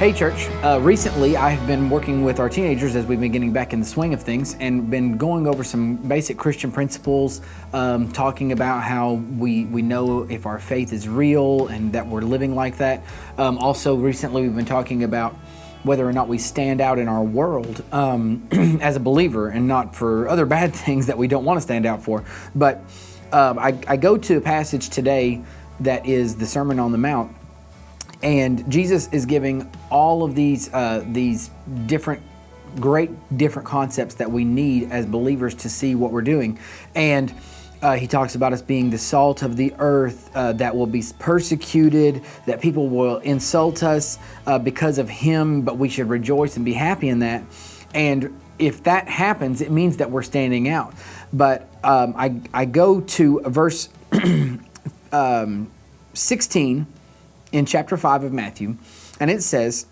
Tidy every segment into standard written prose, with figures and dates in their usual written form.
Hey church, recently I have been working with our teenagers as we've been getting back in the swing of things and been going over some basic Christian principles, talking about how we know if our faith is real and that we're living like that. Also recently we've been talking about whether or not we stand out in our world as a believer and not for other bad things that we don't want to stand out for. But I go to a passage today that is the Sermon on the Mount. And Jesus is giving all of these different concepts that we need as believers to see what we're doing. And he talks about us being the salt of the earth, that will be persecuted, that people will insult us because of him, but we should rejoice and be happy in that. And if that happens, it means that we're standing out. But I go to verse 16 in chapter 5 of Matthew, and it says,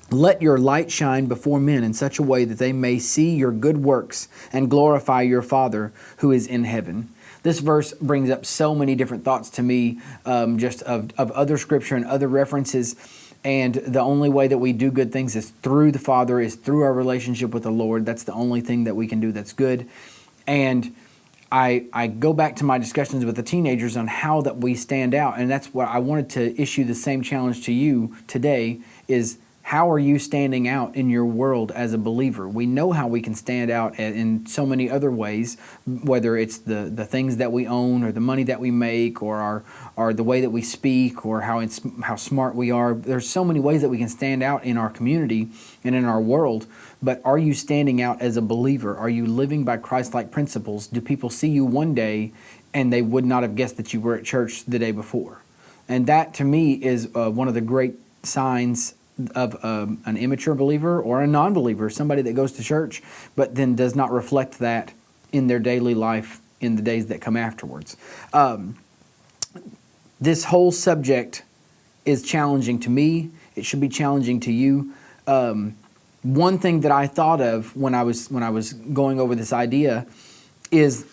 "Let your light shine before men in such a way that they may see your good works and glorify your Father who is in heaven." This verse brings up so many different thoughts to me, just of other scripture and other references. And the only way that we do good things is through the Father, is through our relationship with the Lord. That's the only thing that we can do that's good. And I go back to my discussions with the teenagers on how that we stand out, and that's what I wanted to issue the same challenge to you today is, how are you standing out in your world as a believer? We know how we can stand out in so many other ways, whether it's the things that we own or the money that we make or the way that we speak or how smart we are. There's so many ways that we can stand out in our community and in our world. But are you standing out as a believer? Are you living by Christ-like principles? Do people see you one day and they would not have guessed that you were at church the day before? And that to me is one of the great signs of an immature believer or a non-believer, somebody that goes to church but then does not reflect that in their daily life in the days that come afterwards. This whole subject is challenging to me. It should be challenging to you. One thing that I thought of when I was going over this idea is,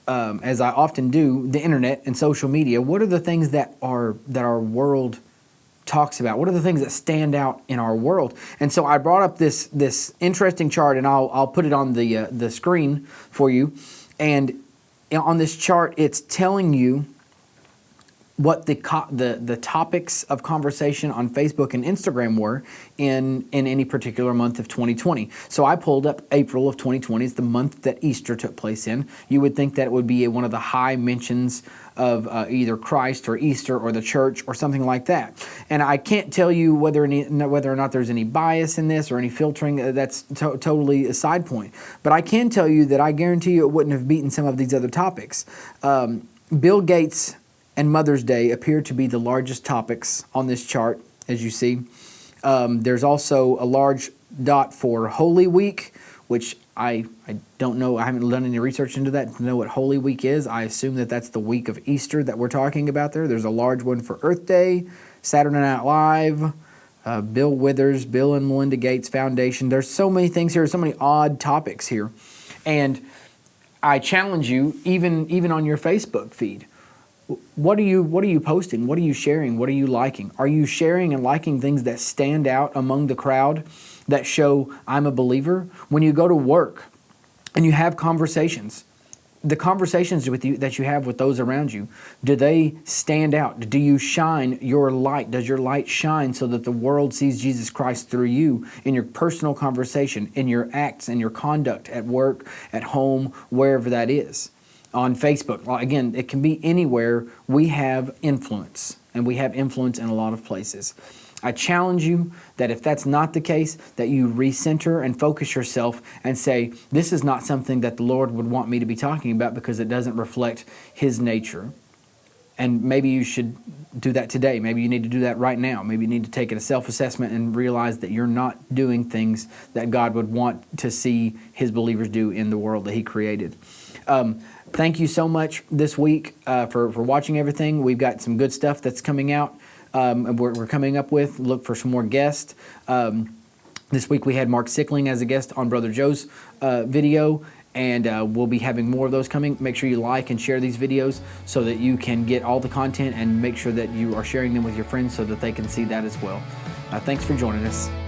as I often do, the internet and social media. What are the things that our world talks about? What are the things that stand out in our world? And so I brought up this interesting chart, and I'll put it on the screen for you. And on this chart, it's telling you what the topics of conversation on Facebook and Instagram were in any particular month of 2020. So I pulled up April of 2020. It's the month that Easter took place in. You would think that it would be one of the high mentions of either Christ or Easter or the church or something like that. And I can't tell you whether or not there's any bias in this or any filtering. That's totally a side point. But I can tell you that I guarantee you it wouldn't have beaten some of these other topics. Bill Gates and Mother's Day appear to be the largest topics on this chart, as you see. There's also a large dot for Holy Week, which I don't know. I haven't done any research into that to know what Holy Week is. I assume that that's the week of Easter that we're talking about there. There's a large one for Earth Day, Saturday Night Live, Bill Withers, Bill and Melinda Gates Foundation. There's so many things here, so many odd topics here. And I challenge you, even on your Facebook feed, what are you posting? What are you sharing? What are you liking? Are you sharing and liking things that stand out among the crowd that show I'm a believer? When you go to work and you have conversations, the conversations that you have with those around you, do they stand out? Do you shine your light? Does your light shine so that the world sees Jesus Christ through you in your personal conversation, in your acts and your conduct at work, at home, wherever that is? On Facebook, again, it can be anywhere. We have influence, and we have influence in a lot of places. I challenge you that if that's not the case, that you recenter and focus yourself and say, this is not something that the Lord would want me to be talking about because it doesn't reflect His nature. And maybe you should do that today. Maybe you need to do that right now. Maybe you need to take a self-assessment and realize that you're not doing things that God would want to see His believers do in the world that He created. Thank you so much this week for watching everything. We've got some good stuff that's coming out. We're coming up with. Look for some more guests. This week we had Mark Sickling as a guest on Brother Joe's video, and we'll be having more of those coming. Make sure you like and share these videos so that you can get all the content, and make sure that you are sharing them with your friends so that they can see that as well. Thanks for joining us.